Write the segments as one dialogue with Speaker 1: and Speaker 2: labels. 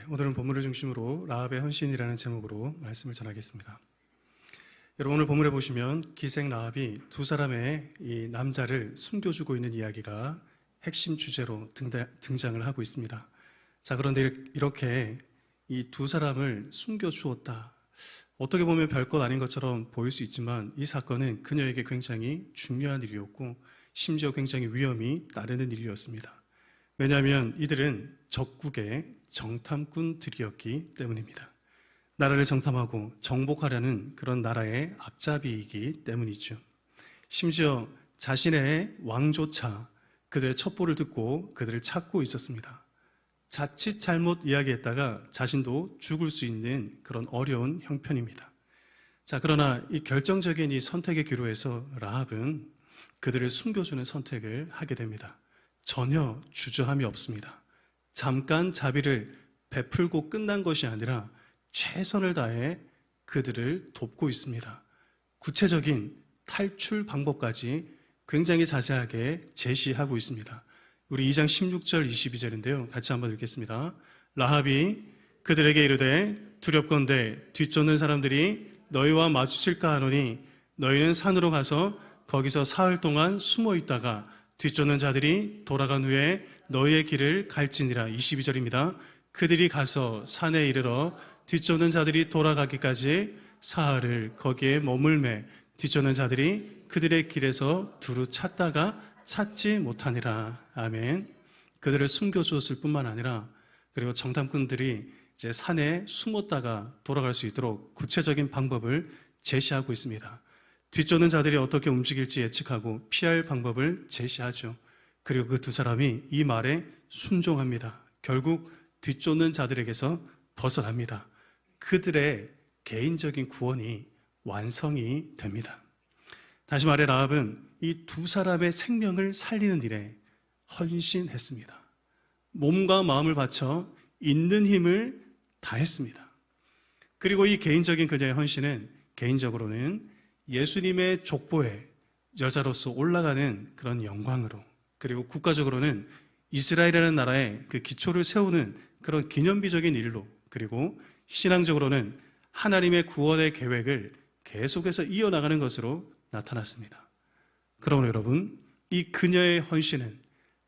Speaker 1: 오늘은 본문을 중심으로 라합의 헌신이라는 제목으로 말씀을 전하겠습니다. 여러분, 오늘 본문에 보시면 기생 라합이 두 사람의 이 남자를 숨겨주고 있는 이야기가 핵심 주제로 등장을 하고 있습니다. 자, 그런데 이렇게 이 두 사람을 숨겨주었다. 어떻게 보면 별것 아닌 것처럼 보일 수 있지만 이 사건은 그녀에게 굉장히 중요한 일이었고 심지어 굉장히 위험이 따르는 일이었습니다. 왜냐하면 이들은 적국의 정탐꾼들이었기 때문입니다. 나라를 정탐하고 정복하려는 그런 나라의 앞잡이이기 때문이죠. 심지어 자신의 왕조차 그들의 첩보를 듣고 그들을 찾고 있었습니다. 자칫 잘못 이야기했다가 자신도 죽을 수 있는 그런 어려운 형편입니다. 자, 그러나 이 결정적인 이 선택의 기로에서 라합은 그들을 숨겨주는 선택을 하게 됩니다. 전혀 주저함이 없습니다. 잠깐 자비를 베풀고 끝난 것이 아니라 최선을 다해 그들을 돕고 있습니다. 구체적인 탈출 방법까지 굉장히 자세하게 제시하고 있습니다. 우리 2장 16절 22절인데요. 같이 한번 읽겠습니다. 라합이 그들에게 이르되 두렵건대 뒤쫓는 사람들이 너희와 마주칠까 하노니 너희는 산으로 가서 거기서 사흘 동안 숨어 있다가 뒤쫓는 자들이 돌아간 후에 너희의 길을 갈지니라. 22절입니다. 그들이 가서 산에 이르러 뒤쫓는 자들이 돌아가기까지 사흘을 거기에 머물매 뒤쫓는 자들이 그들의 길에서 두루 찾다가 찾지 못하니라. 아멘. 그들을 숨겨주었을 뿐만 아니라 그리고 정탐꾼들이 이제 산에 숨었다가 돌아갈 수 있도록 구체적인 방법을 제시하고 있습니다. 뒤쫓는 자들이 어떻게 움직일지 예측하고 피할 방법을 제시하죠. 그리고 그 두 사람이 이 말에 순종합니다. 결국 뒤쫓는 자들에게서 벗어납니다. 그들의 개인적인 구원이 완성이 됩니다. 다시 말해 라합은 이 두 사람의 생명을 살리는 일에 헌신했습니다. 몸과 마음을 바쳐 있는 힘을 다했습니다. 그리고 이 개인적인 그녀의 헌신은 개인적으로는 예수님의 족보에 여자로서 올라가는 그런 영광으로, 그리고 국가적으로는 이스라엘이라는 나라의 그 기초를 세우는 그런 기념비적인 일로, 그리고 신앙적으로는 하나님의 구원의 계획을 계속해서 이어나가는 것으로 나타났습니다. 그러므로 여러분, 이 그녀의 헌신은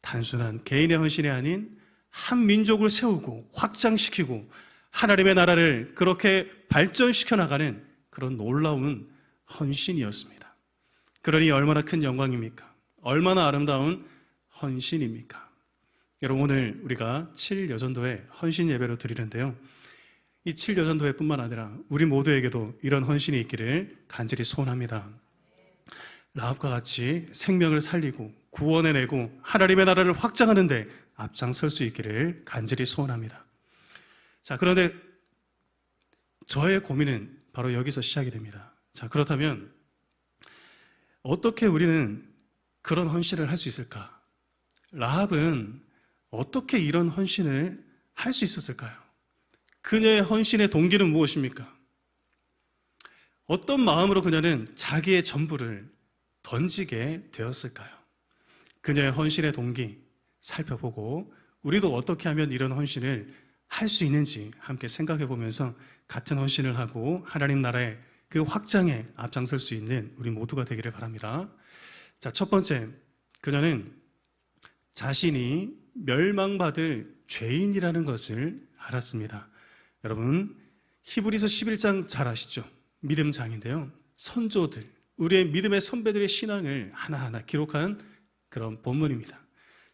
Speaker 1: 단순한 개인의 헌신이 아닌 한 민족을 세우고 확장시키고 하나님의 나라를 그렇게 발전시켜 나가는 그런 놀라운 헌신이었습니다. 그러니 얼마나 큰 영광입니까? 얼마나 아름다운 헌신입니까? 여러분, 오늘 우리가 7여전도회 헌신 예배로 드리는데요. 이 7여전도회 뿐만 아니라 우리 모두에게도 이런 헌신이 있기를 간절히 소원합니다. 라합과 같이 생명을 살리고 구원해내고 하나님의 나라를 확장하는 데 앞장설 수 있기를 간절히 소원합니다. 자, 그런데 저의 고민은 바로 여기서 시작이 됩니다. 자, 그렇다면 어떻게 우리는 그런 헌신을 할 수 있을까? 라합은 어떻게 이런 헌신을 할 수 있었을까요? 그녀의 헌신의 동기는 무엇입니까? 어떤 마음으로 그녀는 자기의 전부를 던지게 되었을까요? 그녀의 헌신의 동기 살펴보고 우리도 어떻게 하면 이런 헌신을 할 수 있는지 함께 생각해 보면서 같은 헌신을 하고 하나님 나라의 그 확장에 앞장설 수 있는 우리 모두가 되기를 바랍니다. 자, 첫 번째, 그녀는 자신이 멸망받을 죄인이라는 것을 알았습니다. 여러분, 히브리서 11장 잘 아시죠? 믿음장인데요. 선조들, 우리의 믿음의 선배들의 신앙을 하나하나 기록한 그런 본문입니다.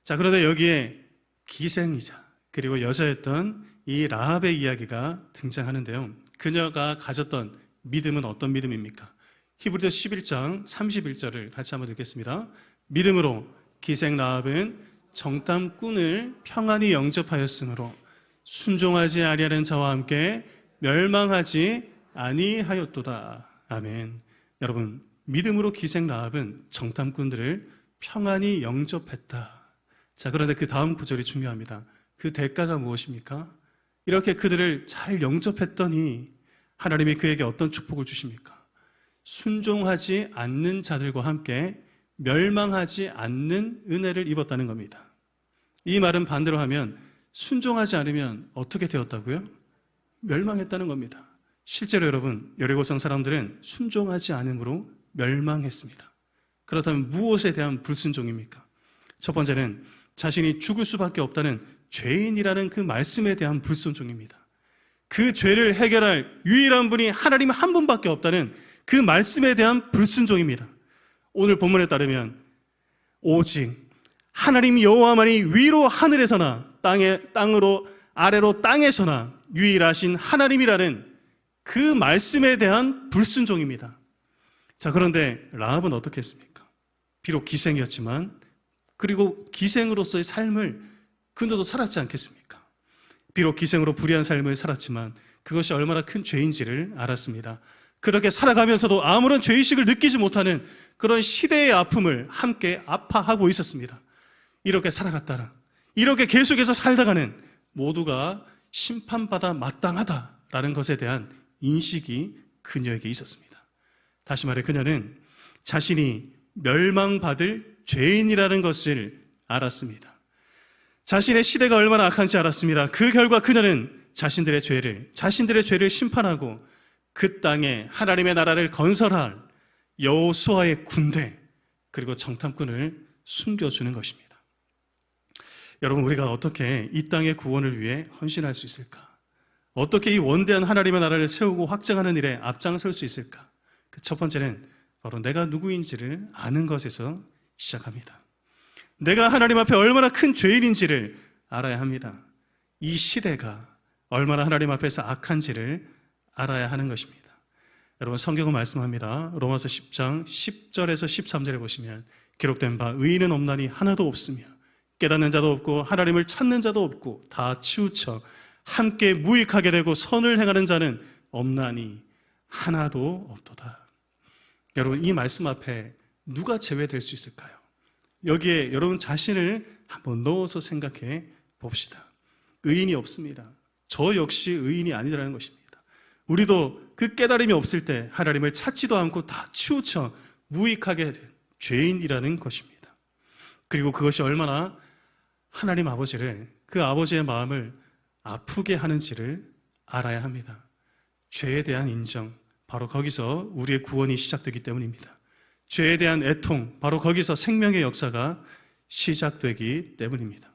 Speaker 1: 자, 그런데 여기에 기생이자 그리고 여자였던 이 라합의 이야기가 등장하는데요. 그녀가 가졌던 믿음은 어떤 믿음입니까? 히브리서 11장 31절을 같이 한번 읽겠습니다. 믿음으로 기생 라합은 정탐꾼을 평안히 영접하였으므로 순종하지 아니하는 자와 함께 멸망하지 아니하였도다. 아멘. 여러분, 믿음으로 기생 라합은 정탐꾼들을 평안히 영접했다. 자, 그런데 그 다음 구절이 중요합니다. 그 대가가 무엇입니까? 이렇게 그들을 잘 영접했더니 하나님이 그에게 어떤 축복을 주십니까? 순종하지 않는 자들과 함께 멸망하지 않는 은혜를 입었다는 겁니다. 이 말은 반대로 하면 순종하지 않으면 어떻게 되었다고요? 멸망했다는 겁니다. 실제로 여러분, 여리고성 사람들은 순종하지 않음으로 멸망했습니다. 그렇다면 무엇에 대한 불순종입니까? 첫 번째는 자신이 죽을 수밖에 없다는 죄인이라는 그 말씀에 대한 불순종입니다. 그 죄를 해결할 유일한 분이 하나님 한 분밖에 없다는 그 말씀에 대한 불순종입니다. 오늘 본문에 따르면 오직 하나님 여호와만이 위로 하늘에서나 땅으로 아래로 땅에서나 유일하신 하나님이라는 그 말씀에 대한 불순종입니다. 자, 그런데 라합은 어떻게 했습니까? 비록 기생이었지만, 그리고 기생으로서의 삶을 그녀도 살았지 않겠습니까? 비록 기생으로 불의한 삶을 살았지만 그것이 얼마나 큰 죄인지를 알았습니다. 그렇게 살아가면서도 아무런 죄의식을 느끼지 못하는 그런 시대의 아픔을 함께 아파하고 있었습니다. 이렇게 살아갔다라, 이렇게 계속해서 살다가는 모두가 심판받아 마땅하다라는 것에 대한 인식이 그녀에게 있었습니다. 다시 말해 그녀는 자신이 멸망받을 죄인이라는 것을 알았습니다. 자신의 시대가 얼마나 악한지 알았습니다. 그 결과 그녀는 자신들의 죄를 심판하고 그 땅에 하나님의 나라를 건설할 여호수아의 군대, 그리고 정탐꾼을 숨겨주는 것입니다. 여러분, 우리가 어떻게 이 땅의 구원을 위해 헌신할 수 있을까? 어떻게 이 원대한 하나님의 나라를 세우고 확장하는 일에 앞장설 수 있을까? 그 첫 번째는 바로 내가 누구인지를 아는 것에서 시작합니다. 내가 하나님 앞에 얼마나 큰 죄인인지를 알아야 합니다. 이 시대가 얼마나 하나님 앞에서 악한지를 알아야 하는 것입니다. 여러분, 성경은 말씀합니다. 로마서 10장 10절에서 13절에 보시면 기록된 바 의인은 없나니 하나도 없으며 깨닫는 자도 없고 하나님을 찾는 자도 없고 다 치우쳐 함께 무익하게 되고 선을 행하는 자는 없나니 하나도 없도다. 여러분, 이 말씀 앞에 누가 제외될 수 있을까요? 여기에 여러분 자신을 한번 넣어서 생각해 봅시다. 의인이 없습니다. 저 역시 의인이 아니라는 것입니다. 우리도 그 깨달음이 없을 때 하나님을 찾지도 않고 다 치우쳐 무익하게 된 죄인이라는 것입니다. 그리고 그것이 얼마나 하나님 아버지를, 그 아버지의 마음을 아프게 하는지를 알아야 합니다. 죄에 대한 인정, 바로 거기서 우리의 구원이 시작되기 때문입니다. 죄에 대한 애통, 바로 거기서 생명의 역사가 시작되기 때문입니다.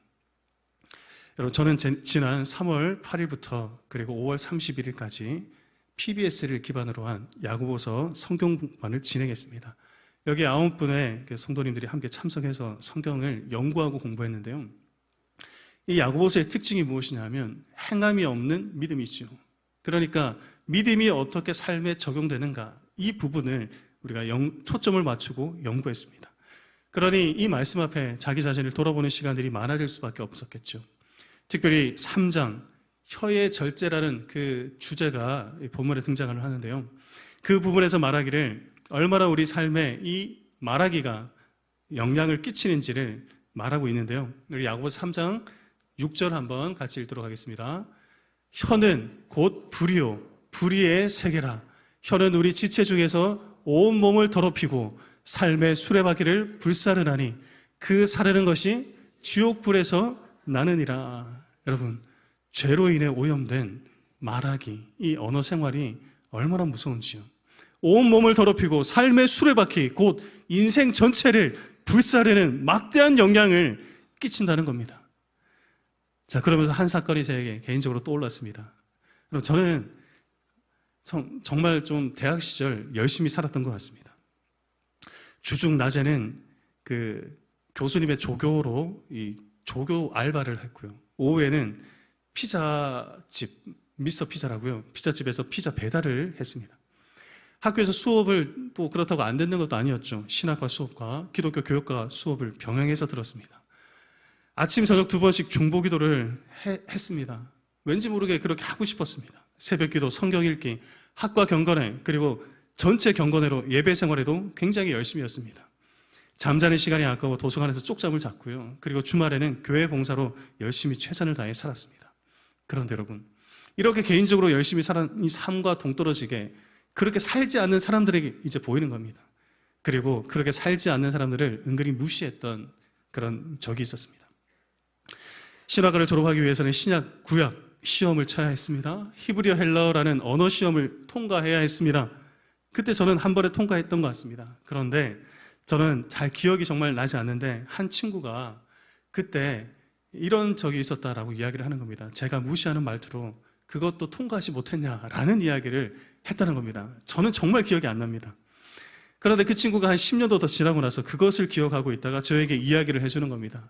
Speaker 1: 여러분, 저는 지난 3월 8일부터 그리고 5월 31일까지 PBS를 기반으로 한 야고보서 성경반을 진행했습니다. 여기 9분의 성도님들이 함께 참석해서 성경을 연구하고 공부했는데요. 이 야고보서의 특징이 무엇이냐면 행함이 없는 믿음이죠. 그러니까 믿음이 어떻게 삶에 적용되는가, 이 부분을 우리가 초점을 맞추고 연구했습니다. 그러니 이 말씀 앞에 자기 자신을 돌아보는 시간들이 많아질 수밖에 없었겠죠. 특별히 3장 혀의 절제라는 그 주제가 본문에 등장을 하는데요. 그 부분에서 말하기를 얼마나 우리 삶에 이 말하기가 영향을 끼치는지를 말하고 있는데요. 우리 야고보서 3장 6절 한번 같이 읽도록 하겠습니다. 혀는 곧 불이요 불의의 세계라. 혀는 우리 지체 중에서 온 몸을 더럽히고 삶의 수레바퀴를 불사르나니 그 사르는 것이 지옥불에서 나느니라. 여러분, 죄로 인해 오염된 말하기, 이 언어 생활이 얼마나 무서운지요. 온 몸을 더럽히고 삶의 수레바퀴, 곧 인생 전체를 불사르는 막대한 영향을 끼친다는 겁니다. 자, 그러면서 한 사건이 제게 개인적으로 떠올랐습니다. 저는 정말 좀 대학 시절 열심히 살았던 것 같습니다. 주중 낮에는 그 교수님의 조교로 이 조교 알바를 했고요. 오후에는 피자집, 미스터 피자라고요. 피자집에서 피자 배달을 했습니다. 학교에서 수업을 또 그렇다고 안 듣는 것도 아니었죠. 신학과 수업과 기독교 교육과 수업을 병행해서 들었습니다. 아침, 저녁 2번씩 중보기도를 했습니다. 왠지 모르게 그렇게 하고 싶었습니다. 새벽기도, 성경 읽기, 학과 경건회, 그리고 전체 경건회로 예배 생활에도 굉장히 열심히 했습니다. 잠자는 시간이 아까워 도서관에서 쪽잠을 잤고요. 그리고 주말에는 교회 봉사로 열심히 최선을 다해 살았습니다. 그런데 여러분, 이렇게 개인적으로 열심히 살은 이 삶과 동떨어지게 그렇게 살지 않는 사람들에게 이제 보이는 겁니다. 그리고 그렇게 살지 않는 사람들을 은근히 무시했던 그런 적이 있었습니다. 신학과를 졸업하기 위해서는 신약, 구약 시험을 쳐야 했습니다. 히브리어 헬라어라는 언어 시험을 통과해야 했습니다. 그때 저는 한 번에 통과했던 것 같습니다. 그런데 저는 잘 기억이 정말 나지 않는데 한 친구가 그때 이런 적이 있었다라고 이야기를 하는 겁니다. 제가 무시하는 말투로 그것도 통과하지 못했냐라는 이야기를 했다는 겁니다. 저는 정말 기억이 안 납니다. 그런데 그 친구가 한 10년도 더 지나고 나서 그것을 기억하고 있다가 저에게 이야기를 해주는 겁니다.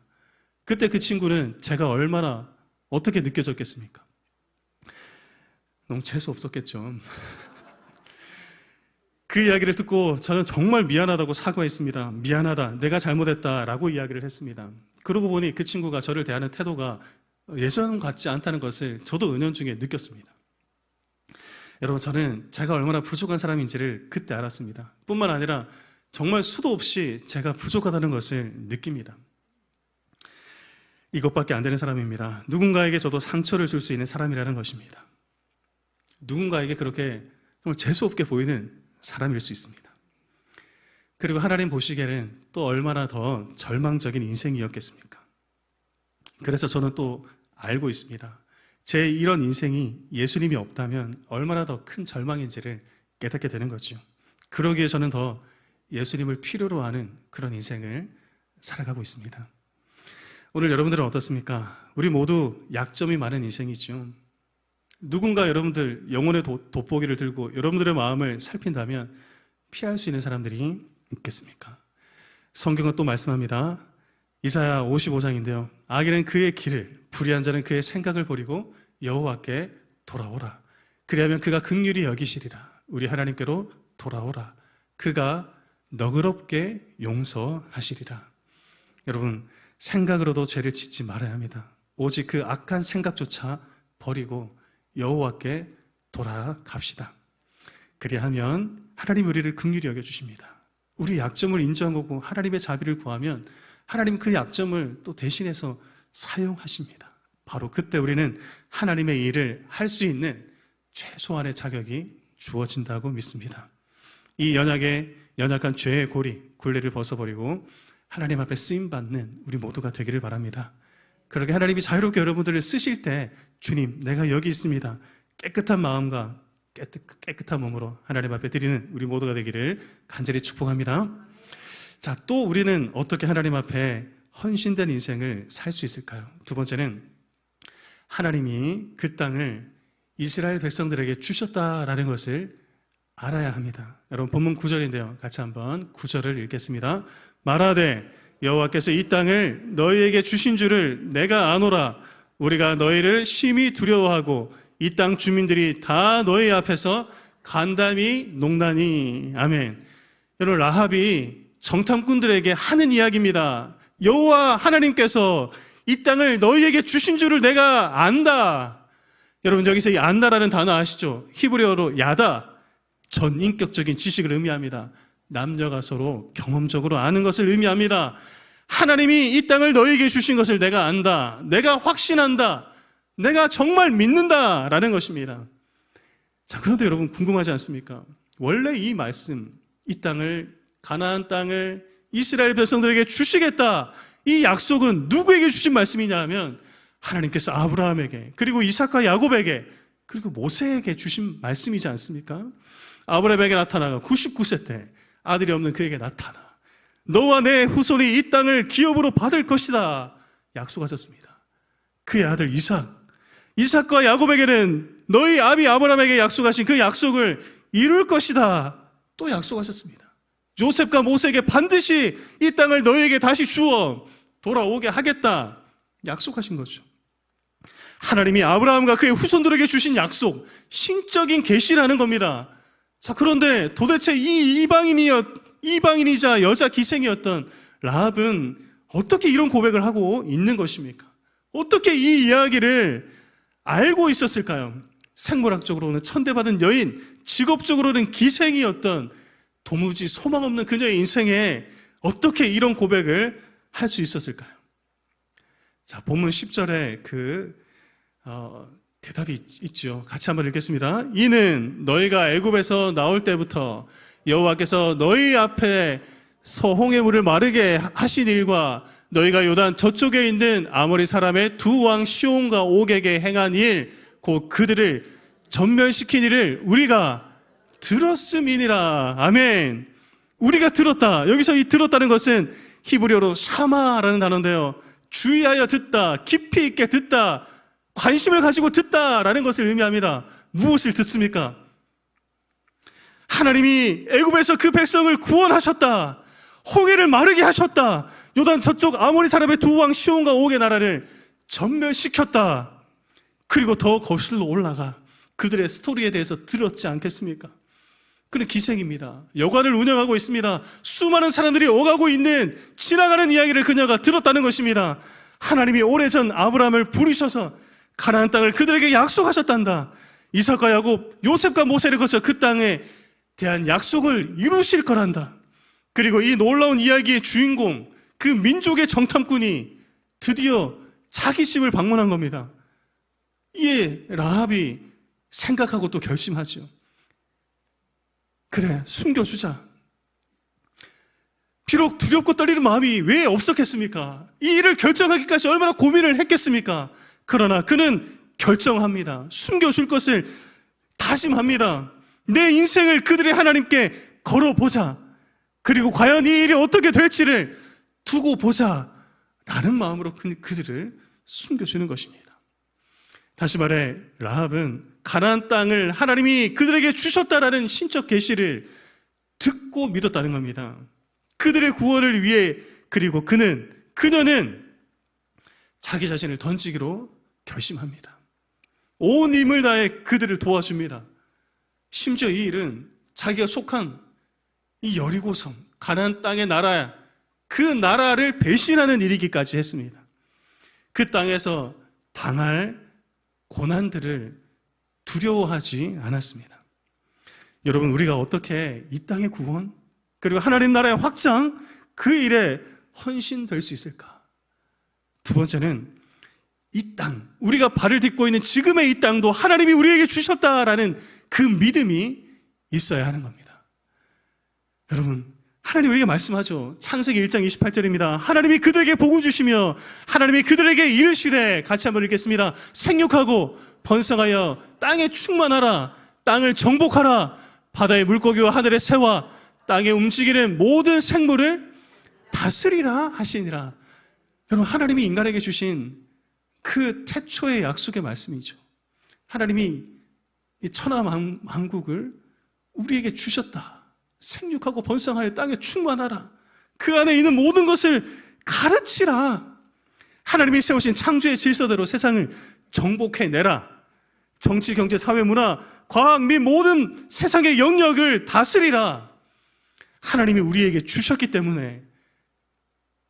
Speaker 1: 그때 그 친구는 제가 얼마나 어떻게 느껴졌겠습니까? 너무 재수 없었겠죠. 그 이야기를 듣고 저는 정말 미안하다고 사과했습니다. 미안하다, 내가 잘못했다라고 이야기를 했습니다. 그러고 보니 그 친구가 저를 대하는 태도가 예전 같지 않다는 것을 저도 은연중에 느꼈습니다. 여러분, 저는 제가 얼마나 부족한 사람인지를 그때 알았습니다. 뿐만 아니라 정말 수도 없이 제가 부족하다는 것을 느낍니다. 이것밖에 안 되는 사람입니다. 누군가에게 저도 상처를 줄 수 있는 사람이라는 것입니다. 누군가에게 그렇게 정말 재수없게 보이는 사람일 수 있습니다. 그리고 하나님 보시기에는 또 얼마나 더 절망적인 인생이었겠습니까? 그래서 저는 또 알고 있습니다. 제 이런 인생이 예수님이 없다면 얼마나 더 큰 절망인지를 깨닫게 되는 거죠. 그러기에 저는 더 예수님을 필요로 하는 그런 인생을 살아가고 있습니다. 오늘 여러분들은 어떻습니까? 우리 모두 약점이 많은 인생이죠. 누군가 여러분들 영혼의 돋보기를 들고 여러분들의 마음을 살핀다면 피할 수 있는 사람들이 있겠습니까? 성경은 또 말씀합니다. 이사야 55장인데요. 악인은 그의 길을, 불의한 자는 그의 생각을 버리고 여호와께 돌아오라. 그리하면 그가 긍휼히 여기시리라. 우리 하나님께로 돌아오라. 그가 너그럽게 용서하시리라. 여러분, 생각으로도 죄를 짓지 말아야 합니다. 오직 그 악한 생각조차 버리고 여호와께 돌아갑시다. 그리하면 하나님 우리를 긍휼히 여겨주십니다. 우리 약점을 인정하고 하나님의 자비를 구하면 하나님 그 약점을 또 대신해서 사용하십니다. 바로 그때 우리는 하나님의 일을 할 수 있는 최소한의 자격이 주어진다고 믿습니다. 이 연약한 죄의 고리, 굴레를 벗어버리고 하나님 앞에 쓰임받는 우리 모두가 되기를 바랍니다. 그렇게 하나님이 자유롭게 여러분들을 쓰실 때 주님, 내가 여기 있습니다. 깨끗한 마음과 깨끗한 몸으로 하나님 앞에 드리는 우리 모두가 되기를 간절히 축복합니다. 자, 또 우리는 어떻게 하나님 앞에 헌신된 인생을 살 수 있을까요? 두 번째는 하나님이 그 땅을 이스라엘 백성들에게 주셨다라는 것을 알아야 합니다. 여러분, 본문 9절인데요. 같이 한번 9절을 읽겠습니다. 말하되 여호와께서 이 땅을 너희에게 주신 줄을 내가 아노라. 우리가 너희를 심히 두려워하고 이 땅 주민들이 다 너희 앞에서 간담이 농나니. 아멘. 여러분, 라합이 정탐꾼들에게 하는 이야기입니다. 여호와 하나님께서 이 땅을 너희에게 주신 줄을 내가 안다. 여러분, 여기서 이 안다라는 단어 아시죠? 히브리어로 야다, 전인격적인 지식을 의미합니다. 남녀가 서로 경험적으로 아는 것을 의미합니다. 하나님이 이 땅을 너희에게 주신 것을 내가 안다, 내가 확신한다, 내가 정말 믿는다라는 것입니다. 자, 그런데 여러분, 궁금하지 않습니까? 원래 이 말씀, 이 땅을, 가나안 땅을 이스라엘 백성들에게 주시겠다, 이 약속은 누구에게 주신 말씀이냐 하면 하나님께서 아브라함에게, 그리고 이삭과 야곱에게, 그리고 모세에게 주신 말씀이지 않습니까? 아브라함에게 나타나가 99세 때 아들이 없는 그에게 나타나 너와 내 후손이 이 땅을 기업으로 받을 것이다 약속하셨습니다. 그의 아들 이삭과 야곱에게는 너희 아비 아브라함에게 약속하신 그 약속을 이룰 것이다 또 약속하셨습니다. 요셉과 모세에게 반드시 이 땅을 너희에게 다시 주어 돌아오게 하겠다 약속하신 거죠. 하나님이 아브라함과 그의 후손들에게 주신 약속, 신적인 계시라는 겁니다. 자, 그런데 도대체 이 이방인이자 여자 기생이었던 라합은 어떻게 이런 고백을 하고 있는 것입니까? 어떻게 이 이야기를 알고 있었을까요? 생물학적으로는 천대받은 여인, 직업적으로는 기생이었던 도무지 소망 없는 그녀의 인생에 어떻게 이런 고백을 할 수 있었을까요? 자, 본문 10절에 대답이 있죠. 같이 한번 읽겠습니다. 이는 너희가 애굽에서 나올 때부터 여호와께서 너희 앞에 서홍의 물을 마르게 하신 일과 너희가 요단 저쪽에 있는 아모리 사람의 두 왕 시온과 옥에게 행한 일, 곧 그들을 전멸시킨 일을 우리가 들었음이니라. 아멘. 우리가 들었다. 여기서 이 들었다는 것은 히브리어로 샤마라는 단어인데요, 주의하여 듣다, 깊이 있게 듣다, 관심을 가지고 듣다라는 것을 의미합니다. 무엇을 듣습니까? 하나님이 애굽에서 그 백성을 구원하셨다, 홍해를 마르게 하셨다, 요단 저쪽 아모리 사람의 두 왕 시온과 옥의 나라를 전멸시켰다, 그리고 더 거슬러 올라가 그들의 스토리에 대해서 들었지 않겠습니까? 그는 기생입니다. 여관을 운영하고 있습니다. 수많은 사람들이 오가고 있는, 지나가는 이야기를 그녀가 들었다는 것입니다. 하나님이 오래전 아브라함을 부르셔서 가나안 땅을 그들에게 약속하셨단다. 이삭과 야곱, 요셉과 모세를 거쳐 그 땅에 대한 약속을 이루실 거란다. 그리고 이 놀라운 이야기의 주인공, 그 민족의 정탐꾼이 드디어 자기 집을 방문한 겁니다. 이에 라합이 생각하고 또 결심하죠. 그래, 숨겨주자. 비록 두렵고 떨리는 마음이 왜 없었겠습니까? 이 일을 결정하기까지 얼마나 고민을 했겠습니까? 그러나 그는 결정합니다. 숨겨줄 것을 다짐합니다. 내 인생을 그들의 하나님께 걸어보자. 그리고 과연 이 일이 어떻게 될지를 두고 보자 라는 마음으로 그들을 숨겨주는 것입니다. 다시 말해, 라합은 가나안 땅을 하나님이 그들에게 주셨다라는 신적 계시를 듣고 믿었다는 겁니다. 그들의 구원을 위해. 그리고 그녀는 자기 자신을 던지기로 결심합니다. 온 힘을 다해 그들을 도와줍니다. 심지어 이 일은 자기가 속한 이 여리고성, 가나안 땅의 나라, 그 나라를 배신하는 일이기까지 했습니다. 그 땅에서 당할 고난들을 두려워하지 않았습니다. 여러분, 우리가 어떻게 이 땅의 구원, 그리고 하나님 나라의 확장, 그 일에 헌신될 수 있을까? 두 번째는 이 땅, 우리가 발을 딛고 있는 지금의 이 땅도 하나님이 우리에게 주셨다라는 그 믿음이 있어야 하는 겁니다. 여러분, 하나님 우리에게 말씀하죠. 창세기 1장 28절입니다. 하나님이 그들에게 복을 주시며 하나님이 그들에게 이르시되, 같이 한번 읽겠습니다. 생육하고 번성하여 땅에 충만하라, 땅을 정복하라, 바다의 물고기와 하늘의 새와 땅에 움직이는 모든 생물을 다스리라 하시니라. 여러분, 하나님이 인간에게 주신 그 태초의 약속의 말씀이죠. 하나님이 이 천하 만국을 우리에게 주셨다. 생육하고 번성하여 땅에 충만하라. 그 안에 있는 모든 것을 가르치라. 하나님이 세우신 창조의 질서대로 세상을 정복해내라. 정치, 경제, 사회, 문화, 과학 및 모든 세상의 영역을 다스리라. 하나님이 우리에게 주셨기 때문에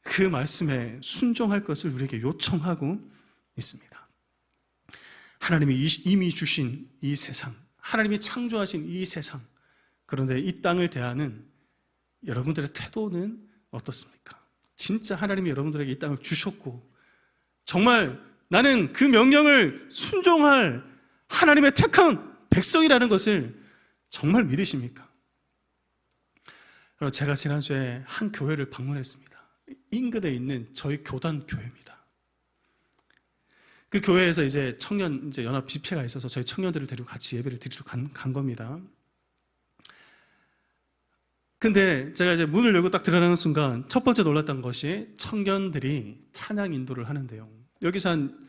Speaker 1: 그 말씀에 순종할 것을 우리에게 요청하고 있습니다. 하나님이 이미 주신 이 세상, 하나님이 창조하신 이 세상, 그런데 이 땅을 대하는 여러분들의 태도는 어떻습니까? 진짜 하나님이 여러분들에게 이 땅을 주셨고 정말 나는 그 명령을 순종할 하나님의 택한 백성이라는 것을 정말 믿으십니까? 제가 지난주에 한 교회를 방문했습니다. 인근에 있는 저희 교단 교회입니다. 그 교회에서 이제 청년 연합 집회가 있어서 저희 청년들을 데리고 같이 예배를 드리러 간 겁니다. 근데 제가 이제 문을 열고 딱 들어가는 순간 첫 번째 놀랐던 것이 청년들이 찬양 인도를 하는데요. 여기서 한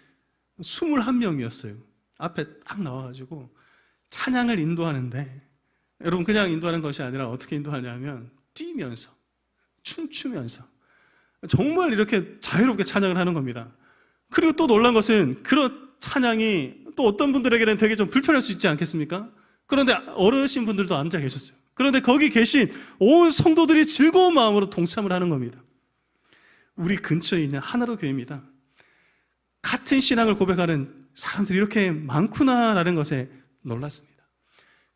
Speaker 1: 21명이었어요. 앞에 딱 나와가지고 찬양을 인도하는데, 여러분, 그냥 인도하는 것이 아니라 어떻게 인도하냐면 뛰면서, 춤추면서 정말 이렇게 자유롭게 찬양을 하는 겁니다. 그리고 또 놀란 것은 그런 찬양이 또 어떤 분들에게는 되게 좀 불편할 수 있지 않겠습니까? 그런데 어르신 분들도 앉아 계셨어요. 그런데 거기 계신 온 성도들이 즐거운 마음으로 동참을 하는 겁니다. 우리 근처에 있는 하나로 교회입니다. 같은 신앙을 고백하는 사람들이 이렇게 많구나라는 것에 놀랐습니다.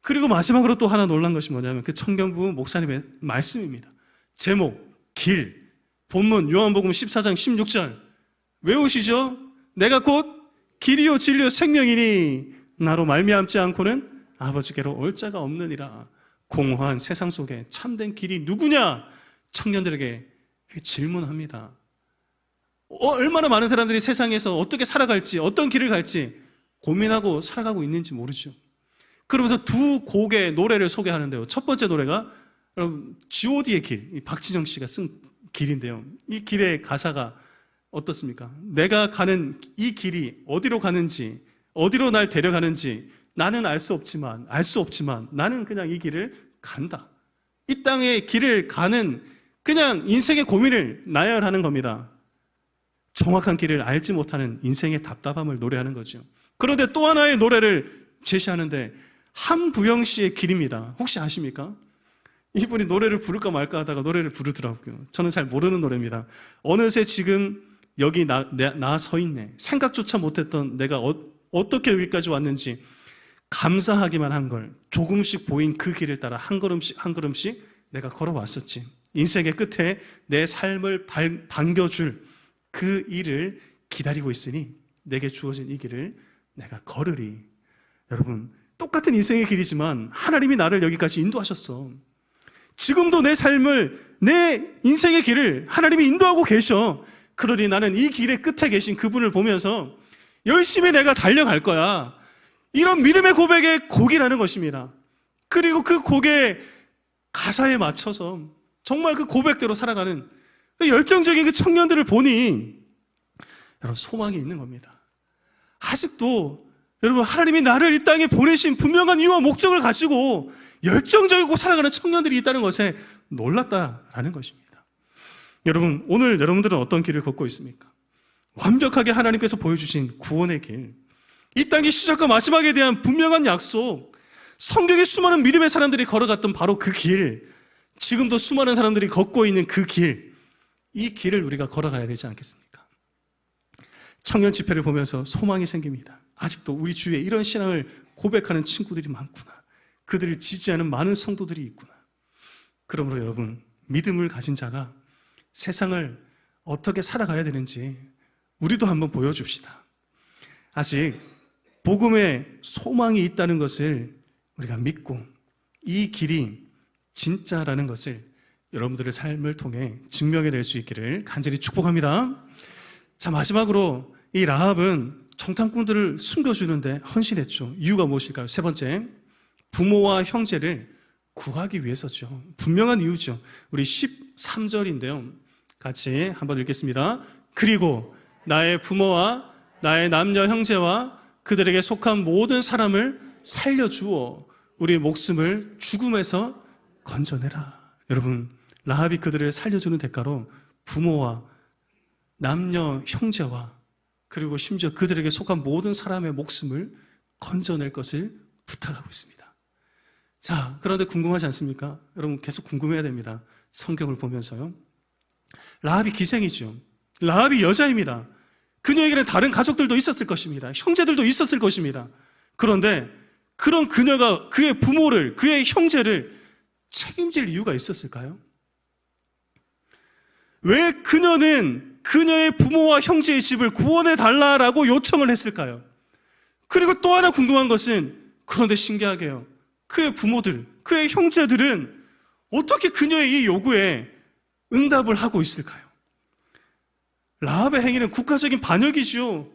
Speaker 1: 그리고 마지막으로 또 하나 놀란 것이 뭐냐면 그 청년부 목사님의 말씀입니다. 제목, 길, 본문 요한복음 14장 16절 외우시죠? 내가 곧 길이요 진리요 생명이니 나로 말미암지 않고는 아버지께로 올 자가 없느니라. 공허한 세상 속에 참된 길이 누구냐? 청년들에게 질문합니다. 얼마나 많은 사람들이 세상에서 어떻게 살아갈지, 어떤 길을 갈지 고민하고 살아가고 있는지 모르죠. 그러면서 두 곡의 노래를 소개하는데요. 첫 번째 노래가 여러분 G.O.D의 길, 박진영 씨가 쓴 길인데요. 이 길의 가사가 어떻습니까? 내가 가는 이 길이 어디로 가는지, 어디로 날 데려가는지 나는 알 수 없지만 나는 그냥 이 길을 간다. 이 땅의 길을 가는 그냥 인생의 고민을 나열하는 겁니다. 정확한 길을 알지 못하는 인생의 답답함을 노래하는 거죠. 그런데 또 하나의 노래를 제시하는데 함부영 씨의 길입니다. 혹시 아십니까? 이분이 노래를 부를까 말까 하다가 노래를 부르더라고요. 저는 잘 모르는 노래입니다. 어느새 지금 여기 나 서 있네. 생각조차 못했던 내가 어떻게 여기까지 왔는지 감사하기만 한 걸 조금씩 보인 그 길을 따라 한 걸음씩 한 걸음씩 내가 걸어왔었지. 인생의 끝에 내 삶을 반겨줄 그 일을 기다리고 있으니 내게 주어진 이 길을 내가 걸으리. 여러분, 똑같은 인생의 길이지만 하나님이 나를 여기까지 인도하셨어. 지금도 내 삶을, 내 인생의 길을 하나님이 인도하고 계셔. 그러니 나는 이 길의 끝에 계신 그분을 보면서 열심히 내가 달려갈 거야. 이런 믿음의 고백의 곡이라는 것입니다. 그리고 그 곡의 가사에 맞춰서 정말 그 고백대로 살아가는 그 열정적인 그 청년들을 보니 여러분 소망이 있는 겁니다. 아직도 여러분 하나님이 나를 이 땅에 보내신 분명한 이유와 목적을 가지고 열정적이고 살아가는 청년들이 있다는 것에 놀랐다라는 것입니다. 여러분 오늘 여러분들은 어떤 길을 걷고 있습니까? 완벽하게 하나님께서 보여주신 구원의 길, 이 땅의 시작과 마지막에 대한 분명한 약속, 성경의 수많은 믿음의 사람들이 걸어갔던 바로 그 길, 지금도 수많은 사람들이 걷고 있는 그 길, 이 길을 우리가 걸어가야 되지 않겠습니까? 청년 집회를 보면서 소망이 생깁니다. 아직도 우리 주위에 이런 신앙을 고백하는 친구들이 많구나. 그들을 지지하는 많은 성도들이 있구나. 그러므로 여러분, 믿음을 가진 자가 세상을 어떻게 살아가야 되는지 우리도 한번 보여줍시다. 아직 복음에 소망이 있다는 것을 우리가 믿고 이 길이 진짜라는 것을 여러분들의 삶을 통해 증명해낼 수 있기를 간절히 축복합니다. 자, 마지막으로 이 라합은 정탐꾼들을 숨겨주는데 헌신했죠. 이유가 무엇일까요? 세 번째, 부모와 형제를 구하기 위해서죠. 분명한 이유죠. 우리 13절인데요. 같이 한번 읽겠습니다. 그리고 나의 부모와 나의 남녀 형제와 그들에게 속한 모든 사람을 살려주어 우리의 목숨을 죽음에서 건져내라. 여러분, 라합이 그들을 살려주는 대가로 부모와 남녀 형제와 그리고 심지어 그들에게 속한 모든 사람의 목숨을 건져낼 것을 부탁하고 있습니다. 자, 그런데 궁금하지 않습니까? 여러분 계속 궁금해야 됩니다. 성경을 보면서요. 라합이 기생이죠. 라합이 여자입니다. 그녀에게는 다른 가족들도 있었을 것입니다. 형제들도 있었을 것입니다. 그런데 그런 그녀가 그의 부모를, 그의 형제를 책임질 이유가 있었을까요? 왜 그녀는 그녀의 부모와 형제의 집을 구원해달라고 요청을 했을까요? 그리고 또 하나 궁금한 것은, 그런데 신기하게요, 그의 부모들, 그의 형제들은 어떻게 그녀의 이 요구에 응답을 하고 있을까요? 라합의 행위는 국가적인 반역이지요.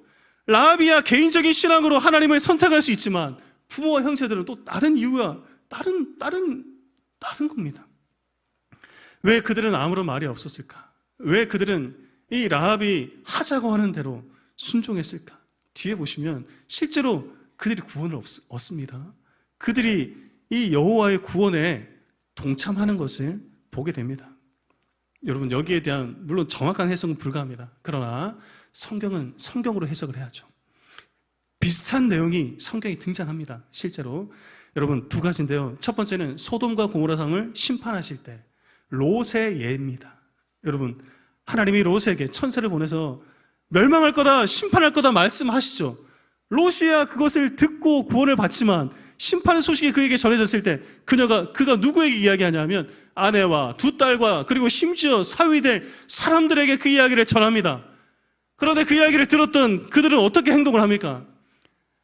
Speaker 1: 라합이야 개인적인 신앙으로 하나님을 선택할 수 있지만 부모와 형제들은 또 다른 이유와 다른 겁니다. 왜 그들은 아무런 말이 없었을까? 왜 그들은 이 라합이 하자고 하는 대로 순종했을까? 뒤에 보시면 실제로 그들이 구원을 얻습니다. 그들이 이 여호와의 구원에 동참하는 것을 보게 됩니다. 여러분 여기에 대한 물론 정확한 해석은 불가합니다. 그러나 성경은 성경으로 해석을 해야죠. 비슷한 내용이 성경에 등장합니다. 실제로 여러분 두 가지인데요. 첫 번째는 소돔과 고모라성을 심판하실 때 롯의 예입니다. 여러분 하나님이 롯에게 천사를 보내서 멸망할 거다, 심판할 거다 말씀하시죠. 롯이야 그것을 듣고 구원을 받지만 심판의 소식이 그에게 전해졌을 때 그가 누구에게 이야기하냐면 아내와 두 딸과 그리고 심지어 사위될 사람들에게 그 이야기를 전합니다. 그런데 그 이야기를 들었던 그들은 어떻게 행동을 합니까?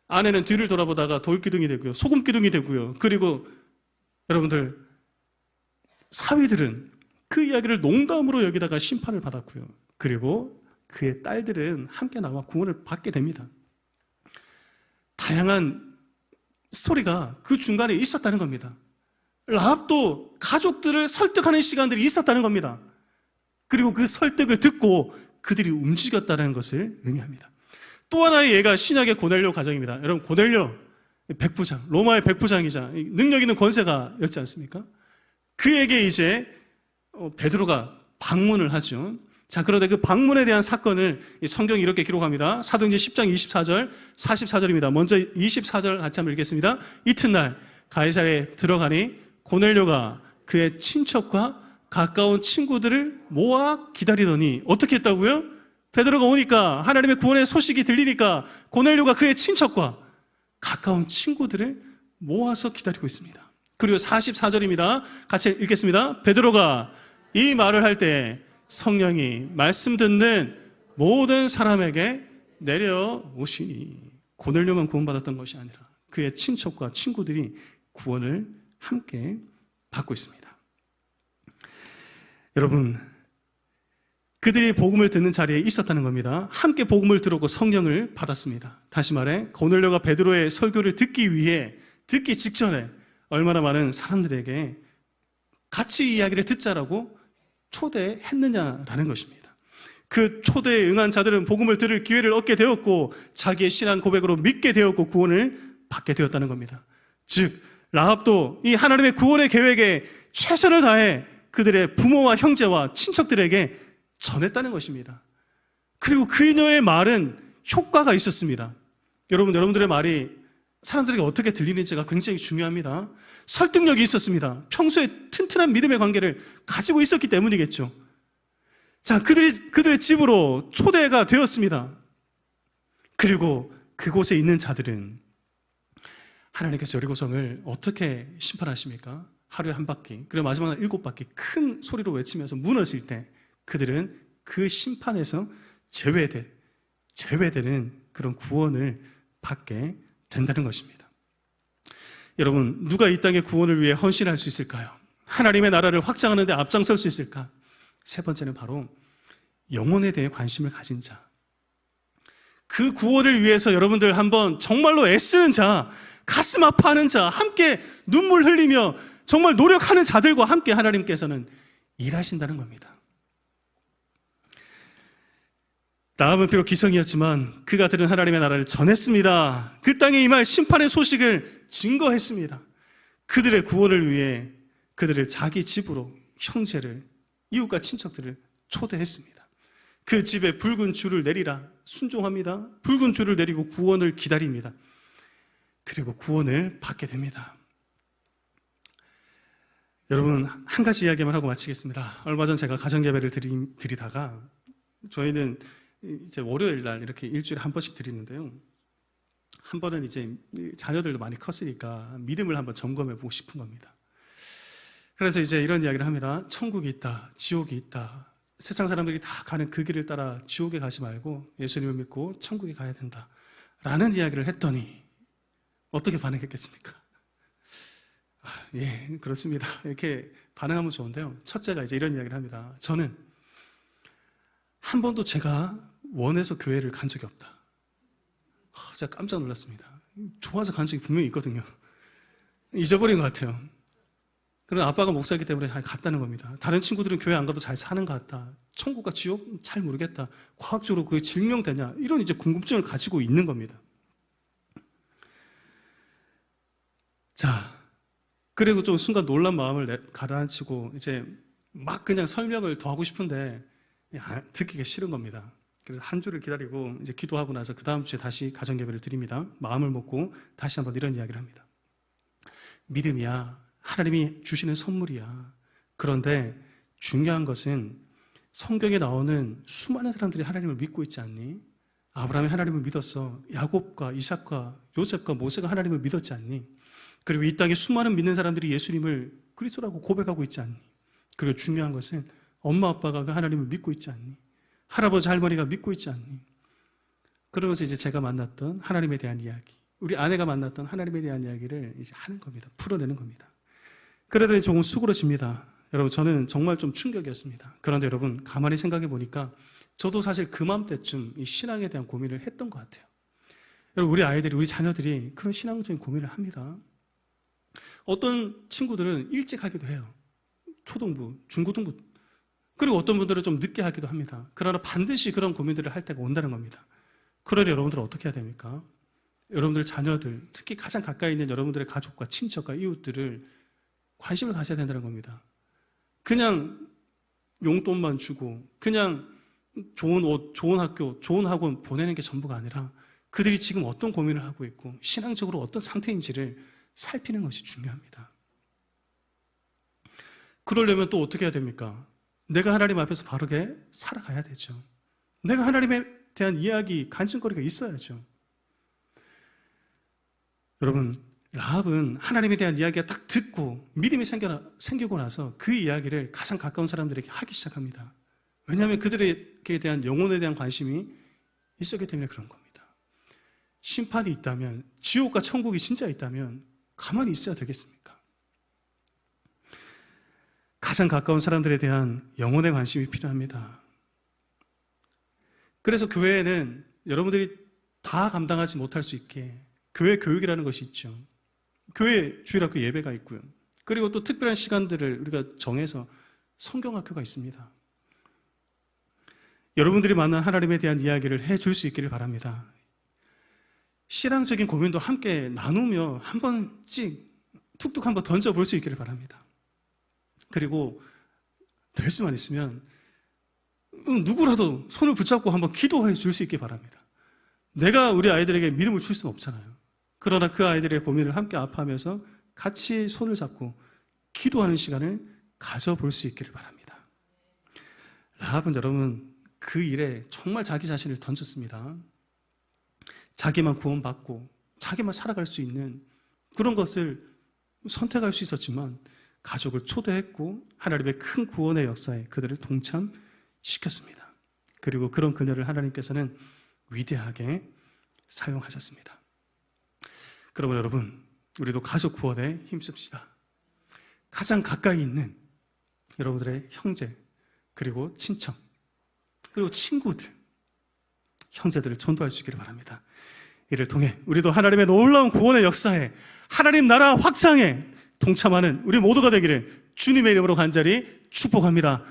Speaker 1: 아내는 뒤를 돌아보다가 돌기둥이 되고요, 소금기둥이 되고요. 그리고 여러분들 사위들은 그 이야기를 농담으로 여기다가 심판을 받았고요. 그리고 그의 딸들은 함께 나와 구원을 받게 됩니다. 다양한 스토리가 그 중간에 있었다는 겁니다. 라합도 가족들을 설득하는 시간들이 있었다는 겁니다. 그리고 그 설득을 듣고 그들이 움직였다는 것을 의미합니다. 또 하나의 예가 신약의 고넬료 가정입니다. 여러분, 고넬료 백부장, 로마의 백부장이자 능력 있는 권세가였지 않습니까? 그에게 이제 베드로가 방문을 하죠. 자, 그런데 그 방문에 대한 사건을 성경이 이렇게 기록합니다. 사도행전 10장 24절, 44절입니다. 먼저 24절 같이 한번 읽겠습니다. 이튿날 가이사랴에 들어가니 고넬료가 그의 친척과 가까운 친구들을 모아 기다리더니 어떻게 했다고요? 베드로가 오니까 하나님의 구원의 소식이 들리니까 고넬료가 그의 친척과 가까운 친구들을 모아서 기다리고 있습니다. 그리고 44절입니다. 같이 읽겠습니다. 베드로가 이 말을 할 때 성령이 말씀 듣는 모든 사람에게 내려오시니 고넬료만 구원받았던 것이 아니라 그의 친척과 친구들이 구원을 함께 받고 있습니다. 여러분, 그들이 복음을 듣는 자리에 있었다는 겁니다. 함께 복음을 들었고 성령을 받았습니다. 다시 말해 고넬료가 베드로의 설교를 듣기 위해 듣기 직전에 얼마나 많은 사람들에게 같이 이야기를 듣자라고 초대했느냐라는 것입니다. 그 초대에 응한 자들은 복음을 들을 기회를 얻게 되었고 자기의 신앙 고백으로 믿게 되었고 구원을 받게 되었다는 겁니다. 즉 라합도 이 하나님의 구원의 계획에 최선을 다해 그들의 부모와 형제와 친척들에게 전했다는 것입니다. 그리고 그녀의 말은 효과가 있었습니다. 여러분들의 말이 사람들에게 어떻게 들리는지가 굉장히 중요합니다. 설득력이 있었습니다. 평소에 튼튼한 믿음의 관계를 가지고 있었기 때문이겠죠. 자, 그들의 집으로 초대가 되었습니다. 그리고 그곳에 있는 자들은 하나님께서 여리고성을 어떻게 심판하십니까? 하루에 한 바퀴, 그리고 마지막 7바퀴 큰 소리로 외치면서 무너질 때 그들은 그 심판에서 제외되는 그런 구원을 받게 된다는 것입니다. 여러분, 누가 이 땅의 구원을 위해 헌신할 수 있을까요? 하나님의 나라를 확장하는 데 앞장설 수 있을까? 세 번째는 바로 영혼에 대해 관심을 가진 자. 그 구원을 위해서 여러분들 한번 정말로 애쓰는 자, 가슴 아파하는 자, 함께 눈물 흘리며 정말 노력하는 자들과 함께 하나님께서는 일하신다는 겁니다. 라합은 비록 기성이었지만 그가 들은 하나님의 나라를 전했습니다. 그 땅에 임할 심판의 소식을 증거했습니다. 그들의 구원을 위해 그들을 자기 집으로 형제를, 이웃과 친척들을 초대했습니다. 그 집에 붉은 줄을 내리라 순종합니다. 붉은 줄을 내리고 구원을 기다립니다. 그리고 구원을 받게 됩니다. 여러분, 한 가지 이야기만 하고 마치겠습니다. 얼마 전 제가 가정예배를 드리다가 저희는 이제 월요일 날 이렇게 일주일에 한 번씩 드리는데요. 한 번은 이제 자녀들도 많이 컸으니까 믿음을 한번 점검해 보고 싶은 겁니다. 그래서 이제 이런 이야기를 합니다. 천국이 있다, 지옥이 있다. 세상 사람들이 다 가는 그 길을 따라 지옥에 가지 말고 예수님을 믿고 천국에 가야 된다. 라는 이야기를 했더니 어떻게 반응했겠습니까? 예, 그렇습니다. 이렇게 반응하면 좋은데요. 첫째가 이제 이런 이야기를 합니다. 저는 한 번도 제가 원해서 교회를 간 적이 없다. 제가 깜짝 놀랐습니다. 좋아서 간 적이 분명히 있거든요. 잊어버린 것 같아요. 그런 아빠가 목사이기 때문에 잘 갔다는 겁니다. 다른 친구들은 교회 안 가도 잘 사는 것 같다. 천국과 지옥 잘 모르겠다. 과학적으로 그게 증명되냐? 이런 이제 궁금증을 가지고 있는 겁니다. 자, 그리고 좀 순간 놀란 마음을 가라앉히고 이제 막 그냥 설명을 더 하고 싶은데 듣기가 싫은 겁니다. 그래서 한 주를 기다리고 이제 기도하고 나서 그 다음 주에 다시 가정예배를 드립니다. 마음을 먹고 다시 한번 이런 이야기를 합니다. 믿음이야, 하나님이 주시는 선물이야. 그런데 중요한 것은 성경에 나오는 수많은 사람들이 하나님을 믿고 있지 않니? 아브라함이 하나님을 믿었어. 야곱과 이삭과 요셉과 모세가 하나님을 믿었지 않니? 그리고 이 땅에 수많은 믿는 사람들이 예수님을 그리스도라고 고백하고 있지 않니? 그리고 중요한 것은 엄마 아빠가 그 하나님을 믿고 있지 않니? 할아버지 할머니가 믿고 있지 않니? 그러면서 이제 제가 만났던 하나님에 대한 이야기, 우리 아내가 만났던 하나님에 대한 이야기를 이제 하는 겁니다. 풀어내는 겁니다. 그러더니 조금 수그러집니다. 여러분, 저는 정말 좀 충격이었습니다. 그런데 여러분, 가만히 생각해 보니까 저도 사실 그맘때쯤 이 신앙에 대한 고민을 했던 것 같아요. 여러분, 우리 아이들이, 우리 자녀들이 그런 신앙적인 고민을 합니다. 어떤 친구들은 일찍 하기도 해요. 초등부, 중고등부. 그리고 어떤 분들은 좀 늦게 하기도 합니다. 그러나 반드시 그런 고민들을 할 때가 온다는 겁니다. 그러니 여러분들은 어떻게 해야 됩니까? 여러분들 자녀들, 특히 가장 가까이 있는 여러분들의 가족과 친척과 이웃들을 관심을 가져야 된다는 겁니다. 그냥 용돈만 주고 그냥 좋은 옷, 좋은 학교, 좋은 학원 보내는 게 전부가 아니라 그들이 지금 어떤 고민을 하고 있고 신앙적으로 어떤 상태인지를 살피는 것이 중요합니다. 그러려면 또 어떻게 해야 됩니까? 내가 하나님 앞에서 바르게 살아가야 되죠. 내가 하나님에 대한 이야기, 간증거리가 있어야죠. 여러분, 라합은 하나님에 대한 이야기가 딱 듣고 믿음이 생기고 나서 그 이야기를 가장 가까운 사람들에게 하기 시작합니다. 왜냐하면 그들에게 대한 영혼에 대한 관심이 있었기 때문에 그런 겁니다. 심판이 있다면, 지옥과 천국이 진짜 있다면 가만히 있어야 되겠습니까? 가장 가까운 사람들에 대한 영혼의 관심이 필요합니다. 그래서 교회에는 여러분들이 다 감당하지 못할 수 있게 교회 교육이라는 것이 있죠. 교회 주일학교 예배가 있고요. 그리고 또 특별한 시간들을 우리가 정해서 성경학교가 있습니다. 여러분들이 만난 하나님에 대한 이야기를 해줄 수 있기를 바랍니다. 신앙적인 고민도 함께 나누며 한 번씩 툭툭 한번 던져볼 수 있기를 바랍니다. 그리고 될 수만 있으면 누구라도 손을 붙잡고 한번 기도해 줄 수 있기 바랍니다. 내가 우리 아이들에게 믿음을 줄 수는 없잖아요. 그러나 그 아이들의 고민을 함께 아파하면서 같이 손을 잡고 기도하는 시간을 가져볼 수 있기를 바랍니다. 라합은 여러분 그 일에 정말 자기 자신을 던졌습니다. 자기만 구원받고 자기만 살아갈 수 있는 그런 것을 선택할 수 있었지만 가족을 초대했고 하나님의 큰 구원의 역사에 그들을 동참시켰습니다. 그리고 그런 그녀를 하나님께서는 위대하게 사용하셨습니다. 그러면 여러분, 우리도 가족 구원에 힘씁시다. 가장 가까이 있는 여러분들의 형제, 그리고 친척, 그리고 친구들, 형제들을 전도할 수 있기를 바랍니다. 이를 통해 우리도 하나님의 놀라운 구원의 역사에, 하나님 나라 확장에 동참하는 우리 모두가 되기를 주님의 이름으로 간절히 축복합니다.